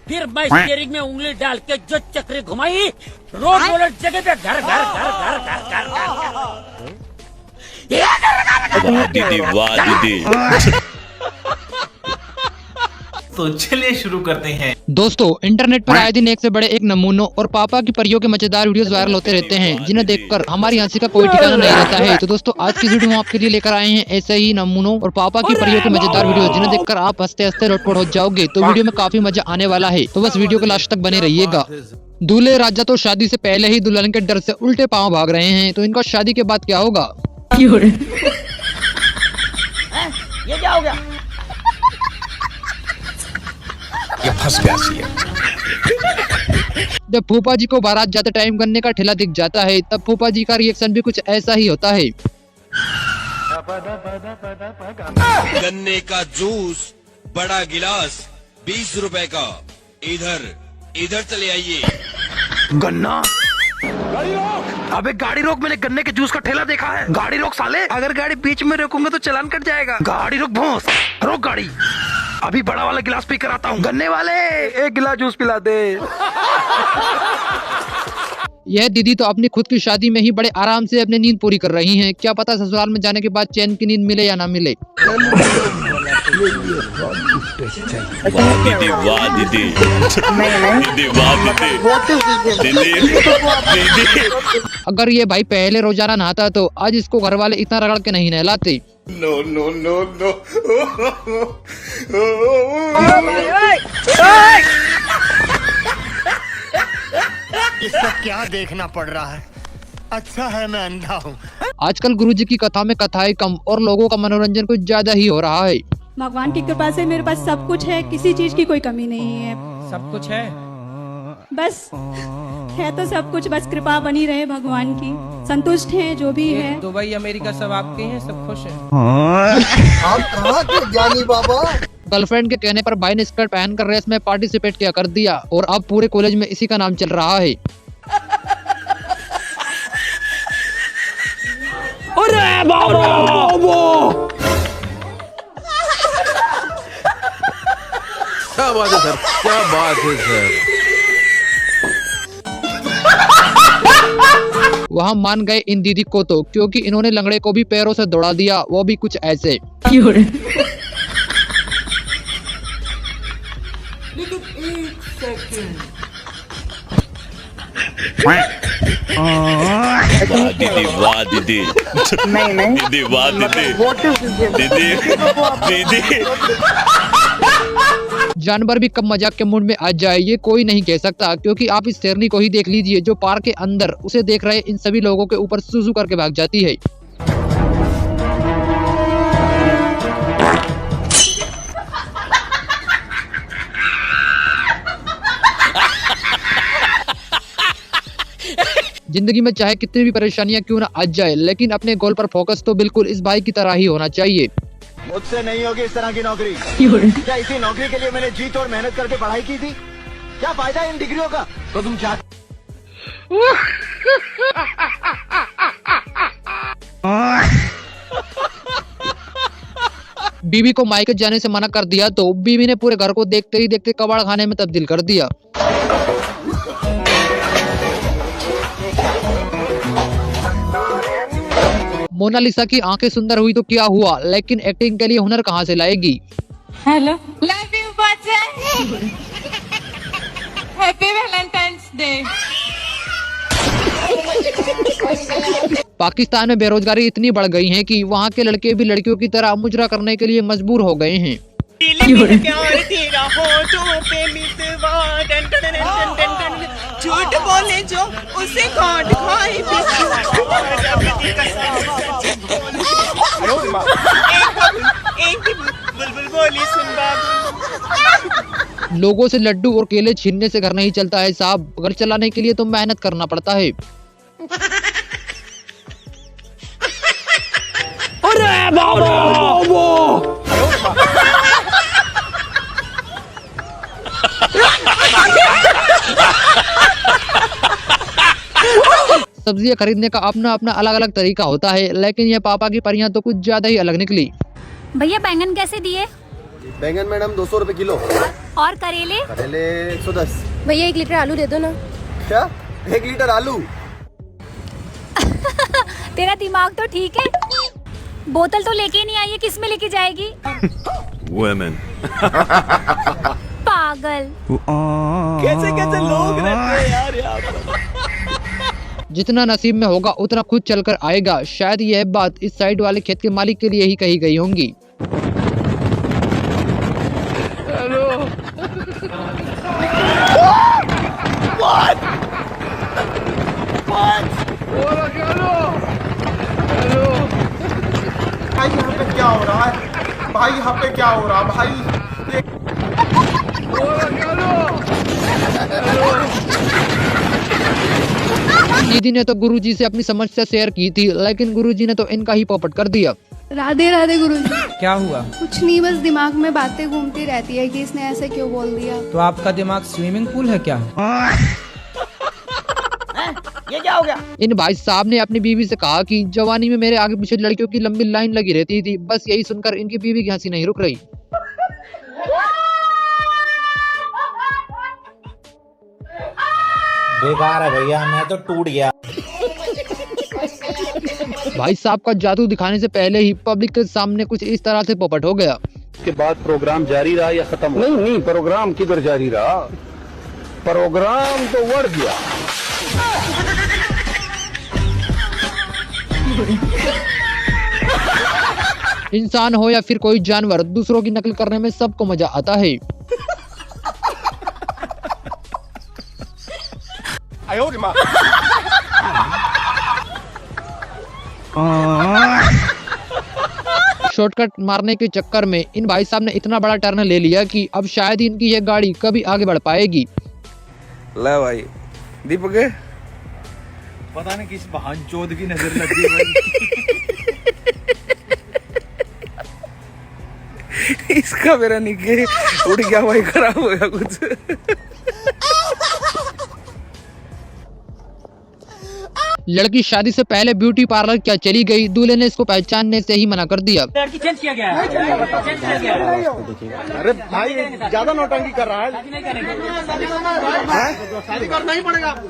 फिर मैं स्टीयरिंग में उंगली डाल के जो चक्री घुमाई, रोड रोलर जगह पे घर घर घर घर घर घर घर। वाह दीदी, वाह दीदी। तो चलिए शुरू करते हैं। दोस्तों, इंटरनेट पर आए दिन एक से बड़े एक नमूनों और पापा की परियों के मजेदार वीडियोस वायरल होते रहते हैं, जिन्हें देखकर हमारी हंसी का कोई ठिकाना नहीं रहता है। तो दोस्तों, आज की वीडियो हम आपके लिए लेकर आए हैं ऐसे ही नमूनों और पापा की परियों के मजेदार वीडियो, जिन्हें देखकर आप हंसते हंसते लोटपोट हो जाओगे। तो वीडियो में काफी मजा आने वाला है, तो बस वीडियो के लास्ट तक बने रहिएगा। दूल्हे राजा तो शादी से पहले ही दुल्हन के डर से उल्टे पाँव भाग रहे हैं, तो इनका शादी के बाद क्या होगा? ये क्या हो गया? ये फंस गया सी है। जब फूफा जी को बारात जाते टाइम गन्ने का ठेला दिख जाता है, तब फूफा जी का रिएक्शन भी कुछ ऐसा ही होता है। गन्ने का जूस बड़ा गिलास 20 रुपए का, इधर चले आइए। गन्ना, गाड़ी रोक! अबे गाड़ी रोक, मैंने गन्ने के जूस का ठेला देखा है। गाड़ी रोक साले, अगर गाड़ी बीच में रोकूंगा तो चालान कट जाएगा। गाड़ी रोक भोंस, रोक गाड़ी। अभी बड़ा वाला गिलास पी कर आता हूँ। गन्ने वाले, एक गिलास जूस पिला दे। यह दीदी तो अपनी खुद की शादी में ही बड़े आराम से अपनी नींद पूरी कर रही हैं। क्या पता ससुराल में जाने के बाद चैन की नींद मिले या ना मिले। वाह दीदी, वाह दीदी। दीदी, वाह दीदी। दीदी। अगर ये भाई पहले रोजाना नहाता तो आज इसको घर वाले इतना रगड़ के नहीं नहलाते। No no no no. ये सब क्या देखना पड़ रहा है? अच्छा है मैं अंधा हूँ। आजकल गुरुजी की कथा में कथाएं कम और लोगों का मनोरंजन कुछ ज्यादा ही हो रहा है। भगवान की कृपा से मेरे पास सब कुछ है, किसी चीज की कोई कमी नहीं है। सब कुछ है, बस है तो सब कुछ, बस कृपा बनी रहे भगवान की। संतुष्ट हैं जो भी है। दुबई अमेरिका सब आपके हैं, सब खुश हैं। आप कहाँ के ज्ञानी बाबा? गर्लफ्रेंड के कहने पर भाई ने स्कर्ट पहनकर रेस में पार्टिसिपेट किया कर दिया और अब पूरे कॉलेज में इसी का नाम चल रहा है। अरे बाबा! क्या बात है सर, क्या बात है सर। वहाँ मान गए इन दीदी को तो, क्योंकि इन्होंने लंगड़े को भी पैरों से दौड़ा दिया, वो भी कुछ ऐसे। वाह दीदी, वाह दीदी। दीदी, वाह दीदी। दीदी, दीदी। जानवर भी कम मजाक के मूड में आ जाए ये कोई नहीं कह सकता, क्योंकि आप इस शेरनी को ही देख लीजिए जो पार्क के अंदर उसे देख रहे इन सभी लोगों के ऊपर सुसु करके भाग जाती है। जिंदगी में चाहे कितनी भी परेशानियां क्यों ना आ जाए, लेकिन अपने गोल पर फोकस तो बिल्कुल इस भाई की तरह ही होना चाहिए। मुझसे नहीं होगी इस तरह की नौकरी। क्या इसी नौकरी के लिए मैंने जी तोड़ मेहनत करके पढ़ाई की थी? क्या फायदा इन डिग्रियों का? तो तुम चाह बीवी को मायके जाने से मना कर दिया तो बीवी ने पूरे घर को देखते ही देखते कबाड़ खाने में तब्दील कर दिया। मोनालिसा की आंखें सुंदर हुई तो क्या हुआ, लेकिन एक्टिंग के लिए हुनर कहां से लाएगी। हेलो, लव यू बच्चे, हैप्पी वैलेंटाइंस डे। पाकिस्तान में बेरोजगारी इतनी बढ़ गई है कि वहां के लड़के भी लड़कियों की तरह मुजरा करने के लिए मजबूर हो गए हैं। झूठ बोले जो उसे गांठ खाए। एक बुलबुल बोली सुन बाबू। लोगों से लड्डू और केले छीनने से घर नहीं चलता है साहब, घर चलाने के लिए तो मेहनत करना पड़ता है। अरे बाबा! सब्जियां खरीदने का अपना अपना अलग अलग तरीका होता है, लेकिन ये पापा की परियां तो कुछ ज्यादा ही अलग निकली। भैया बैंगन कैसे दिए? बैंगन मैडम 200 रुपए किलो। और करेले? करेले 110। भैया 1 लीटर आलू दे दो ना। क्या 1 लीटर आलू? तेरा दिमाग तो ठीक है, बोतल तो लेके नहीं आई है, किस में लेके जाएगी? Women. पागल। कैसे कैसे लोग रहते हैं यार यहाँ पर। जितना नसीब में होगा उतना खुद चलकर आएगा। शायद यह बात इस साइड वाले खेत के मालिक के लिए ही कही गई होंगी। भाई यहाँ पे क्या हो रहा है? भाई यहाँ पे क्या हो रहा है भाई? दीदी ने तो गुरुजी से अपनी समस्या शेयर की थी, लेकिन गुरुजी ने तो इनका ही पोपट कर दिया। राधे राधे गुरुजी। क्या हुआ? कुछ नहीं, बस दिमाग में बातें घूमती रहती है कि इसने ऐसे क्यों बोल दिया। तो आपका दिमाग स्विमिंग पूल है क्या? ये क्या हो गया? इन भाई साहब ने अपनी बीवी से कहा कि जवानी में मेरे आगे पीछे लड़कियों की लंबी लाइन लगी रहती थी। बस यही सुनकर इनकी बीवी की हंसी नहीं रुक रही। बेकार है भैया, मैं तो टूट गया। भाई साहब का जादू दिखाने से पहले ही पब्लिक के सामने कुछ इस तरह से पोपट हो गया। उसके बाद प्रोग्राम जारी रहा या खत्म? नहीं, प्रोग्राम किधर जारी रहा, प्रोग्राम तो बढ़ गया। इंसान हो या फिर कोई जानवर, दूसरों की नकल करने में सबको मजा आता है। शॉर्टकट मारने के चक्कर में इन भाई साहब ने इतना बड़ा टर्न ले लिया कि अब शायद ही इनकी यह गाड़ी कभी आगे बढ़ पाएगी। ला भाई दीपक है? पता नहीं किस बहन चोद की नजर लग गई भाई। इसका मेरा निके उड़ गया भाई, खराब हो गया कुछ। लड़की शादी से पहले ब्यूटी पार्लर क्या चली गई, दूल्हे ने इसको पहचानने से ही मना कर दिया। लड़की चेंज किया गया है। चेंज किया गया है। अरे भाई ज्यादा नौटंकी कर रहा है। शादी करना ही पड़ेगा आपको।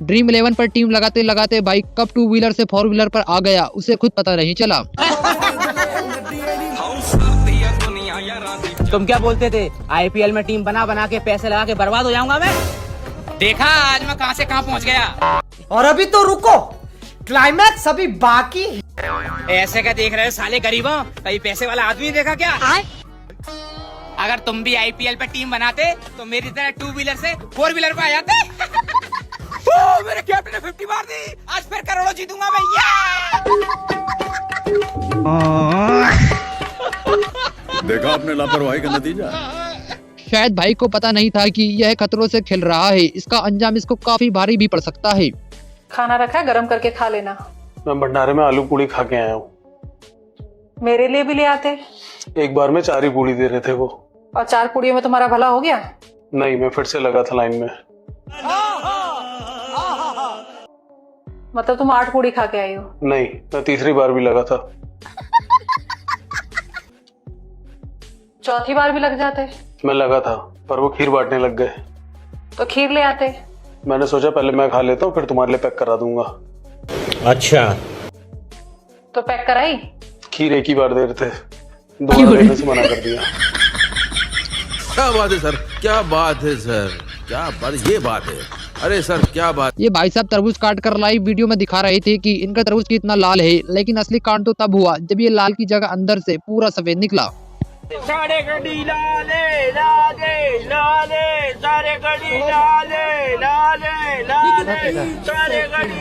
ड्रीम 11 पर टीम लगाते लगाते बाइक कब 2 व्हीलर से 4 व्हीलर पर आ गया, उसे खुद पता नहीं चला। तुम क्या बोलते थे? IPL में टीम बना बना के पैसे लगा के बर्बाद हो जाऊंगा मैं। देखा आज मैं कहां से कहां पहुंच गया। और अभी तो रुको, क्लाइमैक्स अभी बाकी। ऐसे क्या देख रहे हो साले गरीबों? कहीं पैसे वाला आदमी देखा क्या? अगर तुम भी IPL पे टीम बनाते तो मेरी तरह 2 व्हीलर से 4 व्हीलर पे आ जाते। मेरे कैप्टन ने 50 मार दी, आज फिर करोड़ों जीतूंगा भैया। देखा आपने लापरवाही का नतीजा। शायद भाई को पता नहीं था कि यह खतरों से खेल रहा है, इसका अंजाम इसको काफी भारी भी पड़ सकता है। खाना रखा है, गरम करके खा लेना। मैं भंडारे में आलू पूड़ी खा के आया हूँ। मेरे लिए भी ले आते। एक बार में 4 ही पूड़ी दे रहे थे वो। और 4 पूड़ियों में तुम्हारा भला हो गया? नहीं, मैं फिर से लगा था लाइन में। मतलब तुम 8 पूड़ी खा के आई हो? नहीं, मैं तीसरी बार भी लगा था। चौथी बार भी लग जाते? मैं लगा था पर वो खीर बांटने लग गए। तो खीर ले आते। मैंने सोचा पहले मैं खा लेता हूँ, फिर तुम्हारे लिए पैक करा दूंगा। अच्छा, तो पैक कराई? खीर एक ही बार दे रहे थे, 2 बार देने से मना कर दिया। क्या बात है सर, क्या बात है सर, क्या बात, ये बात है। अरे सर क्या बात। ये भाई साहब तरबूज काट कर लाइव वीडियो में दिखा रहे थे कि इनका तरबूज कितना लाल है, लेकिन असली कांड तो तब हुआ जब ये लाल की जगह अंदर से पूरा सफेद निकला। सारे गड्डी लाले लाले लाले, सारे गड्डी लाले लाले लाले, सारे गड्डी।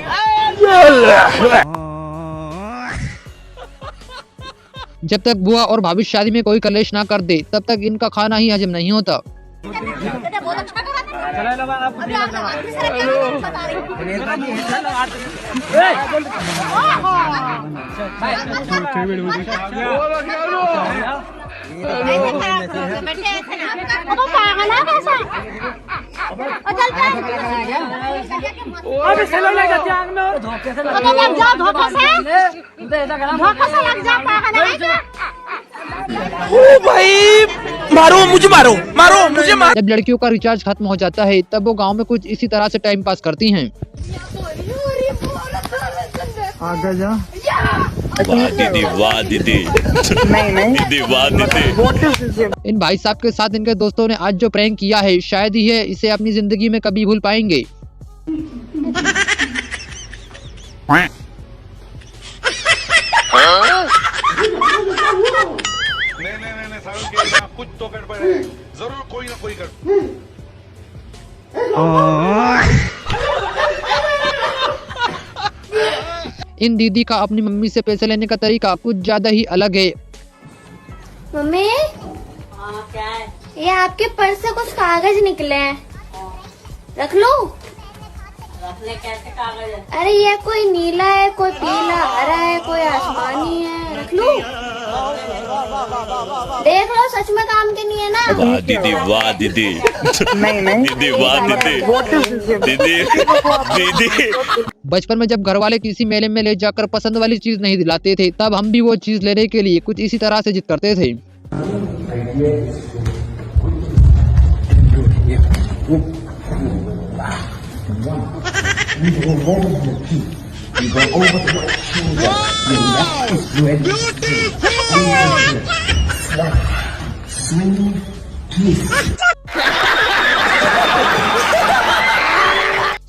जब तक बुआ और भाभी शादी में कोई कलेश ना कर दे तब तक इनका खाना ही हजम नहीं होता। ओ भाई, मारो मुझे, मारो मारो मुझे, मारो। जब लड़कियों का रिचार्ज खत्म हो जाता है तब वो गांव में कुछ इसी तरह से टाइम पास करती हैं। आगे जा। वाह दीदी, वाह दीदी। दीदी वाह दीदी। इन भाई साहब के साथ इनके दोस्तों ने आज जो प्रैंक किया है, शायद ही है इसे अपनी जिंदगी में कभी भूल पाएंगे। नहीं, कुछ तो गड़बड़ है, जरूर कोई ना कोई गड़बड़। इन दीदी का अपनी मम्मी से पैसे लेने का तरीका कुछ ज्यादा ही अलग है। मम्मी, क्या है? ये आपके पर्स से कुछ कागज निकले हैं, रख लो। रख ले, कैसे कागज है? अरे ये कोई नीला है, कोई पीला, हरा है, कोई आसमानी है, रख लो। देख लो, सच में काम के नहीं है ना। वाह दीदी, वाह दीदी। दीदी वाह दीदी। दीदी दीदी। बचपन में जब घर वाले किसी मेले में ले जाकर पसंद वाली चीज नहीं दिलाते थे, तब हम भी वो चीज लेने के लिए कुछ इसी तरह से जिद करते थे।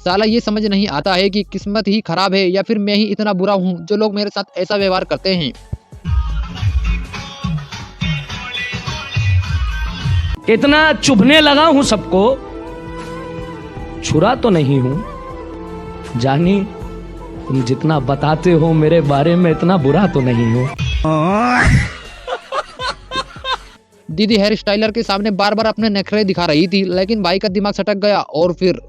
साला ये समझ नहीं आता है कि किस्मत ही खराब है या फिर मैं ही इतना बुरा हूँ जो लोग मेरे साथ ऐसा व्यवहार करते हैं। इतना चुभने लगा हूँ सबको, छुरा तो नहीं हूँ। जानी, तुम जितना बताते हो मेरे बारे में इतना बुरा तो नहीं हूँ। दीदी हेयर स्टाइलर के सामने बार बार अपने नखरे दिखा रही थी, लेकिन भाई का दिमाग सटक गया और फिर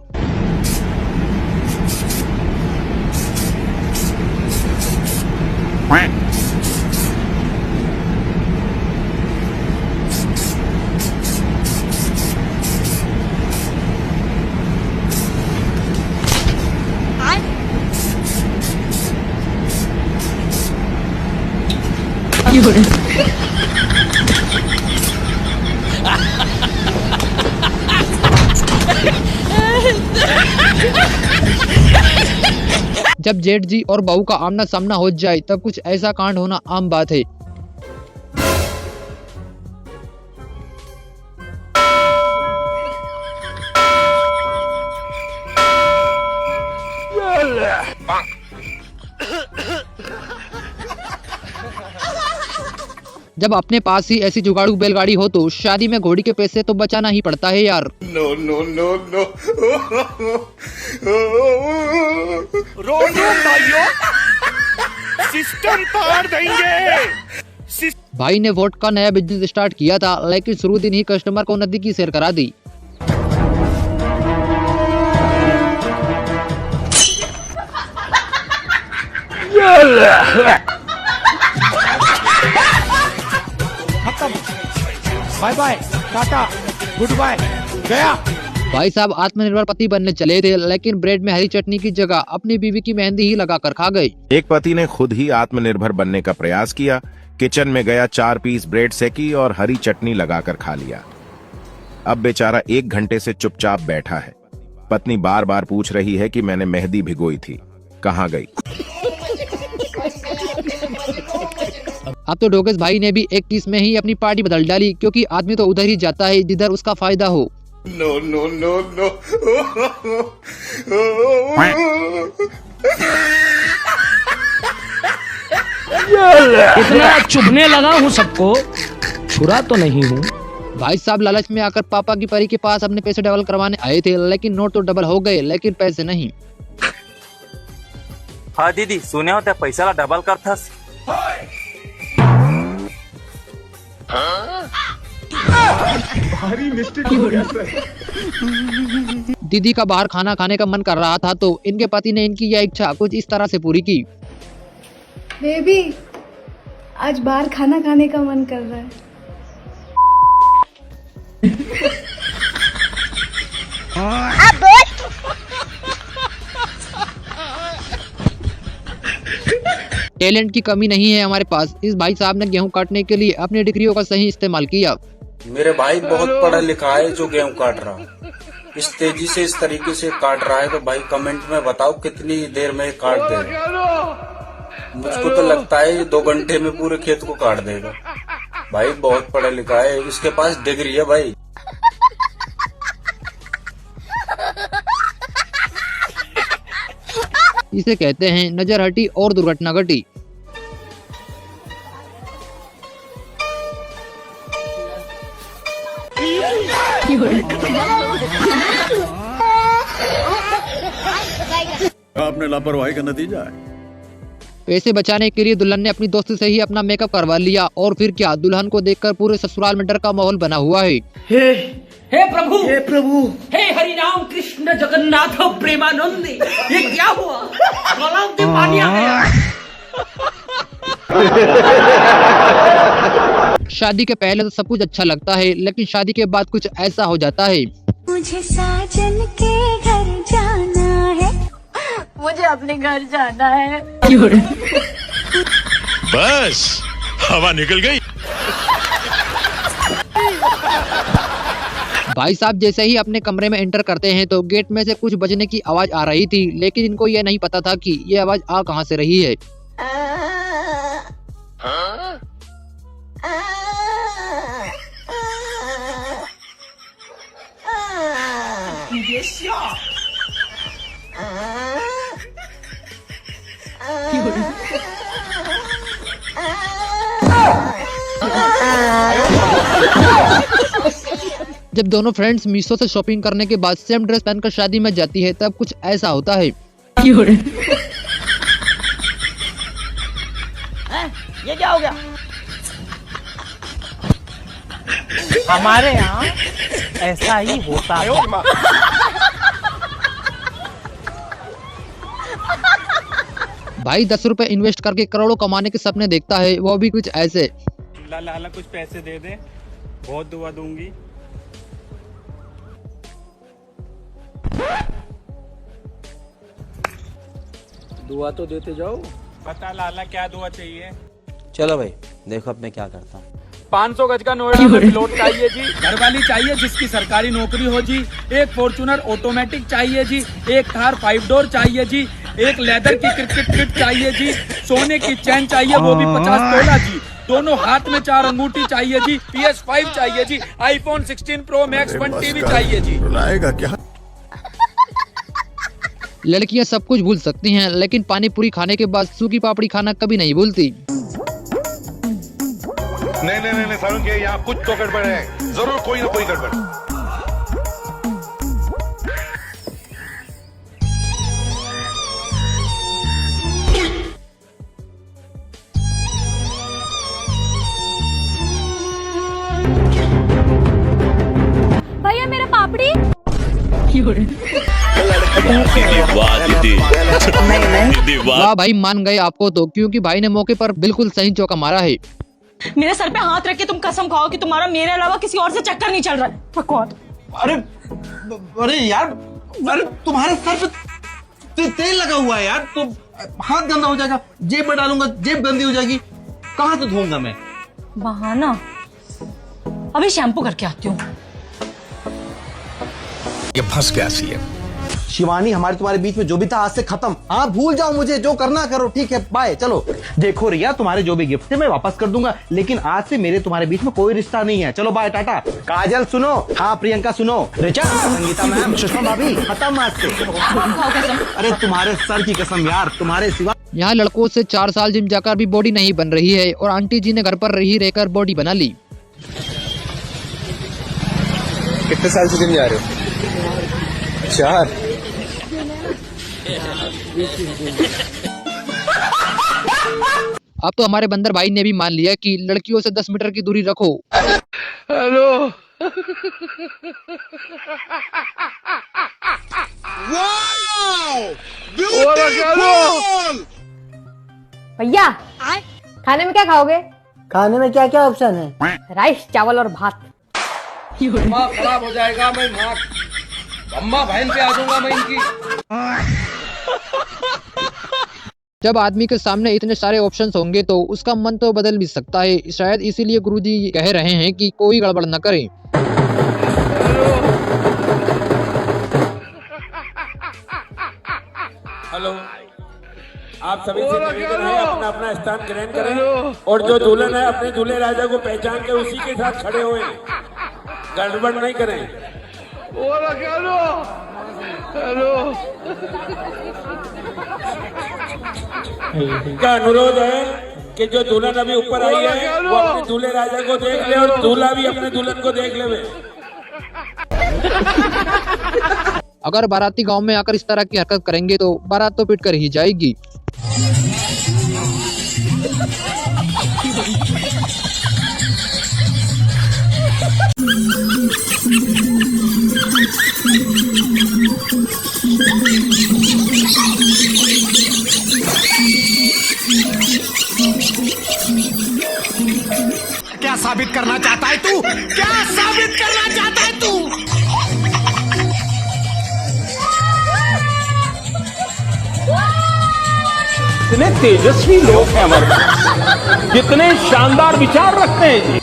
जब जेठ जी और बहू का आमना सामना हो जाए तब कुछ ऐसा कांड होना आम बात है। जब अपने पास ही ऐसी जुगाड़ू बैलगाड़ी हो तो शादी में घोड़ी के पैसे तो बचाना ही पड़ता है यार। No no no no. भाइयों, सिस्टम पार देंगे। भाई ने वोट का नया बिजनेस स्टार्ट किया था, लेकिन शुरू दिन ही कस्टमर को नदी की सैर करा दी। Bye bye, tata, good bye, गया। भाई साहब आत्मनिर्भर पति बनने चले थे, लेकिन ब्रेड में हरी चटनी की जगह अपनी बीवी की मेहंदी ही लगाकर खा गए। एक पति ने खुद ही आत्मनिर्भर बनने का प्रयास किया। किचन में गया, 4 पीस ब्रेड सेकी और हरी चटनी लगाकर खा लिया। अब बेचारा 1 घंटे से चुपचाप बैठा है। पत्नी बार बार पूछ रही है कि मैंने मेहंदी भिगोई थी, कहाँ गई? अब तो डोगस भाई ने भी एक किस में ही अपनी पार्टी बदल डाली, क्योंकि आदमी तो उधर ही जाता है जिधर उसका फायदा हो। No no no no. इतना चुभने लगा हूँ सबको, छुरा तो नहीं हूँ। भाई साहब लालच में आकर पापा की परी के पास अपने पैसे डबल करवाने आए थे, लेकिन नोट तो डबल हो गए, लेकिन पैसे नहीं। हाँ दीदी, सुने होते पैसा डबल करथस। भारी मिस्टेक हो गया सर। दीदी का बाहर खाना खाने का मन कर रहा था तो इनके पति ने इनकी यह इच्छा कुछ इस तरह से पूरी की। बेबी, आज बाहर खाना खाने का मन कर रहा है, टैलेंट की कमी नहीं है हमारे पास। इस भाई साहब ने गेहूं काटने के लिए अपनी डिग्रियों का सही इस्तेमाल किया। मेरे भाई बहुत पढ़ा लिखा है जो गेहूं काट रहा, इस तेजी से इस तरीके से काट रहा है तो भाई कमेंट में बताओ कितनी देर में काट देगा। मुझको तो लगता है 2 घंटे में पूरे खेत को काट देगा। भाई बहुत पढ़ा लिखा है, इसके पास डिग्री है भाई। इसे कहते हैं नजर हटी और दुर्घटना घटी। आपने लापरवाही का नतीजा है। पैसे बचाने के लिए दुल्हन ने अपनी दोस्त से ही अपना मेकअप करवा लिया और फिर क्या, दुल्हन को देखकर पूरे ससुराल में डर का माहौल बना हुआ है। हे प्रभु, हे हरि राम कृष्ण जगन्नाथ प्रेमानंद, ये क्या हुआ? गलाव में पानी आ गया। शादी के पहले तो सब कुछ अच्छा लगता है, लेकिन शादी के बाद कुछ ऐसा हो जाता है। मुझे साजन के घर जाना है, मुझे अपने घर जाना है। बस हवा निकल गई। भाई साहब जैसे ही अपने कमरे में एंटर करते हैं तो गेट में से कुछ बजने की आवाज आ रही थी, लेकिन इनको यह नहीं पता था कि ये आवाज आ कहां से रही है। जब दोनों फ्रेंड्स मीशो से शॉपिंग करने के बाद सेम ड्रेस पहनकर शादी में जाती है तब कुछ ऐसा होता है। ये क्या हो गया? हमारे यहाँ ऐसा ही होता है। भाई 10 रुपए इन्वेस्ट करके करोड़ों कमाने के सपने देखता है, वो भी कुछ ऐसे। लाला कुछ पैसे दे दे, बहुत दुआ दूंगी। दुआ तो देते जाओ। बता लाला क्या दुआ चाहिए? चलो भाई देखो अब मैं क्या करता हूँ। 500 गज का नोएडा में प्लॉट चाहिए जी। घरवाली चाहिए जिसकी सरकारी नौकरी हो जी। एक फॉर्च्यूनर ऑटोमेटिक चाहिए जी। एक थार 5 डोर चाहिए जी। एक लेदर की क्रिकेट किट चाहिए जी। सोने की चैन चाहिए, वो भी 50 तोला जी। दोनों हाथ में 4 अंगूठी चाहिए जी। PS5 चाहिए जी। iPhone 16 Pro Max 1 TV चाहिए जी। रुलाएगा क्या? लड़कियां सब कुछ भूल सकती हैं, लेकिन पानी पूरी खाने के बाद सूखी पापड़ी खाना कभी नहीं भूलती। नहीं सारुण के यहाँ कुछ तो गड़बड़ है, जरूर कोई ना कोई गड़बड़। भैया मेरा पापड़ी। दीदी वाह भाई, मान गए आपको तो, क्योंकि भाई ने मौके पर बिल्कुल सही चौका मारा है। मेरे सर पे हाथ रख के तुम कसम खाओ कि तुम्हारा मेरे अलावा किसी और से चक्कर नहीं चल रहा है। बकवास। अरे यार, अरे तुम्हारे सर पे तेल लगा हुआ है यार, तो हाथ गंदा हो जाएगा। जेब में डालूंगा, जेब गंदी हो जाएगी, कहाँ से धोऊंगा मैं? बहाना। अभी शैम्पू करके आती हूँ। ये फंस गया सी है। शिवानी, हमारे तुम्हारे बीच में जो भी था आज से खत्म। आप भूल जाओ मुझे, जो करना करो, ठीक है, बाय। चलो देखो रिया, तुम्हारे जो भी गिफ्ट थे मैं वापस कर दूंगा, लेकिन आज से मेरे तुम्हारे बीच में कोई रिश्ता नहीं है। चलो बाय, टाटा। काजल सुनो, हाँ प्रियंका सुनो, रिचा, संगीता मैम, सुषमा भाभी, खत्म आज से। अरे तुम्हारे सर की कसम यार, तुम्हारे सिवा। यहाँ लड़कों से 4 साल जिम जाकर भी बॉडी नहीं बन रही है, और आंटी जी ने घर पर ही रहकर बॉडी बना ली। कितने साल से जिम जा रहे हो? 4। अब तो हमारे बंदर भाई ने भी मान लिया कि लड़कियों से 10 मीटर की दूरी रखो। हेलो। भैया खाने में क्या खाओगे? खाने में क्या क्या ऑप्शन है? राइस, चावल और भात। दिमाग खराब हो जाएगा। मैं माँ अम्मा बहन पे आ जाऊंगा मैं इनकी। जब आदमी के सामने इतने सारे ऑप्शंस होंगे तो उसका मन तो बदल भी सकता है। शायद इसीलिए गुरुजी कह रहे हैं कि कोई गड़बड़ न करें। हेलो, आप सभी से निवेदन है अपना अपना स्थान ग्रहण करें और जो दुल्हन है अपने दूल्हे राजा को पहचान के उसी के साथ खड़े हुए, गड़बड़ नहीं करें। का अनुरोध है कि जो दुल्हन अभी ऊपर आई है वो अपने दूल्हे राजा को देख ले और दूल्हा भी अपने दुल्हन को देख ले। अगर बाराती गांव में आकर इस तरह की हरकत करेंगे तो बारात तो पिट कर ही जाएगी। क्या साबित करना चाहता है तू? क्या साबित करना चाहता है तू? कितने तेजस्वी लोग हैं हमारे पास, कितने शानदार विचार रखते हैं जी।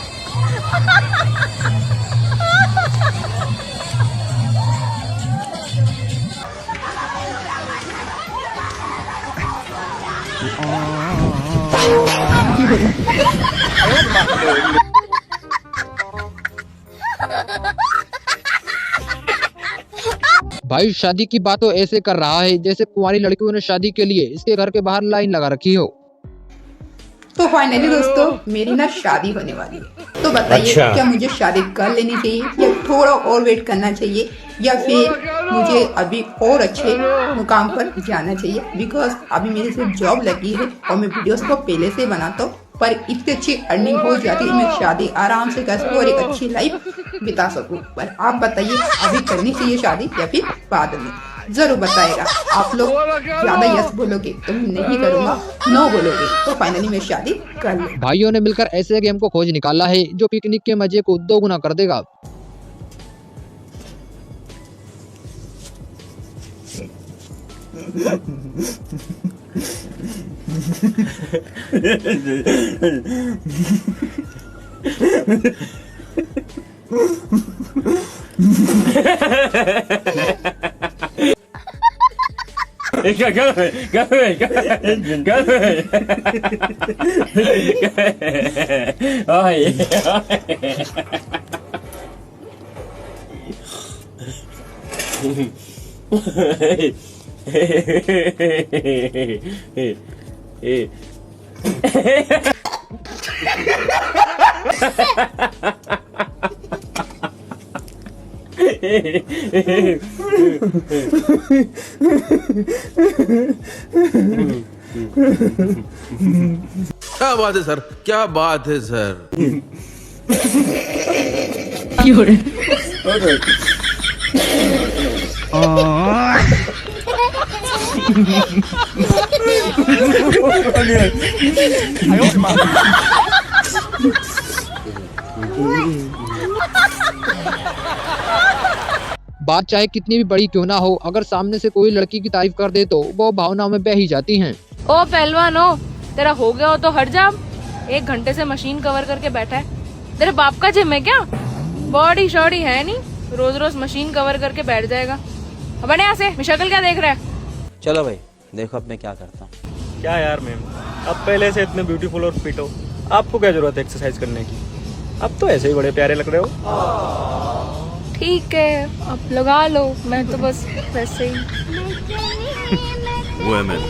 भाई शादी की बात तो ऐसे कर रहा है जैसे कुंवारी लड़कियों ने शादी के लिए इसके घर के बाहर लाइन लगा रखी हो। तो फाइनली दोस्तों मेरी ना शादी होने वाली है, तो बताइए क्या मुझे शादी कर लेनी चाहिए या थोड़ा और वेट करना चाहिए या फिर मुझे अभी और अच्छे मुकाम पर जाना चाहिए। बिकॉज अभी मेरी सिर्फ जॉब लगी है और मैं वीडियोस को पहले से बनाता हूँ, पर इतनी अच्छी अर्निंग हो जाती है मैं शादी आराम से कर सकूँ और एक अच्छी लाइफ बिता सकूँ। पर आप बताइए अभी करनी चाहिए शादी या फिर बाद में? जरूर बताएगा। आप लोग ज्यादा यस बोलोगे तो मैं नहीं करूँगा, नो बोलोगे तो फाइनली मैं शादी कर लूँ। भाइयों ने मिलकर ऐसे गेम को खोज निकाला है जो पिकनिक के मजे को दोगुना कर देगा। क्या बात है सर, क्या बात है सर। बात चाहे कितनी भी बड़ी क्यों ना हो, अगर सामने से कोई लड़की की तारीफ कर दे तो वो भावनाओं में बह ही जाती हैं। ओ पहलवान हो, तेरा हो गया हो तो हट जा। 1 घंटे से मशीन कवर करके बैठा है। तेरे बाप का जिम है क्या? बॉडी शॉडी है नहीं, रोज रोज मशीन कवर करके बैठ जाएगा। अब यहाँ से शक्ल क्या देख रहा है? चलो भाई देखो अब मैं क्या करता हूँ। क्या यार मैम, अब पहले से इतने ब्यूटीफुल और फिट हो, आपको क्या जरूरत है एक्सरसाइज करने की? अब तो ऐसे ही बड़े प्यारे लग रहे हो। ठीक है अब लगा लो, मैं तो बस वैसे ही। Women.